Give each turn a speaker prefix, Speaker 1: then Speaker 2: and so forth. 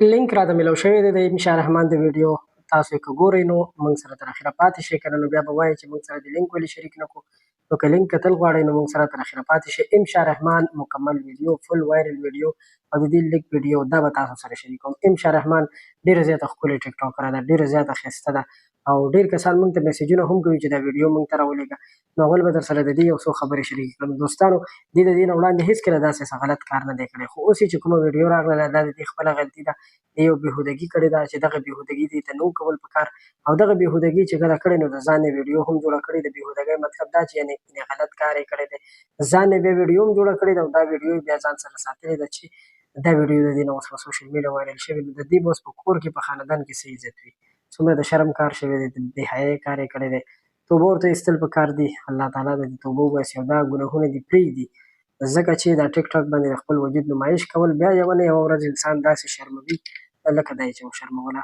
Speaker 1: لینک راته میلاو شوی دی د انشاء رحمان د ویډیو تاسو یې که ګورئ نو موږ سره تر اخره پاتې شئ که نه نو بیا به وایئ چې موږ سره د لینک ولې شریک نه کړو نو که لینک کتل غواړئ نو موږ سره تر اخره پاتې شئ انشاء رحمان مکمل ویډیو فل وایرل ویډیو او د دې لیک ویډیو دا به تاسو سره شریکوم انشاء رحمان ډېره زیاته ښکلې ټیک ټاکره ده ډېره زیاته ښایسته ده او ډېر کسان موږ ته میسیجونه هم کوي چې دا ویډیو موږ ته راولېږه نو اول به در سره د دې یو څو خبرې شریکې کړم دوستانو دې د دې نه وړاندې هېڅکله داسې څه غلط کار نه دی کړی خو اوس چې کومه ویډیو راغله دا د دې خپله غلطي ده د یو بېهودګي کړې ده چې دغه بېهودګي دې ته نه کول پکار او دغه بېهودګي چې کله کړې نو د ځان یې ویډیو هم جوړه کړې د بېهودګۍ مطلب دا چې یعنې غلط کار یې کړی دی ځان یې بیا ویډیو هم جوړه کړې ده او دا ویډیو یې بیا ځان سره ساتلې ده چې دا ویډیو د دې نه اوس په سوشل میډیا وایرل شوې نو د دې به اوس په کور کې په خاندان کې څه عزت وي څومره د شرم کار شوی دی د بې حیایۍ کار یې کړی دی توبه ورته ایستل پکار دي الله تعالی د دې توبه وباسي او دا ګناهونه دې پرېږدي ځکه چې دا ټیک ټاک باندې د خپل وجود نمایش کول بیا یوه نه یوه ورځ انسان داسې شرموي لکه دی چې وشرموله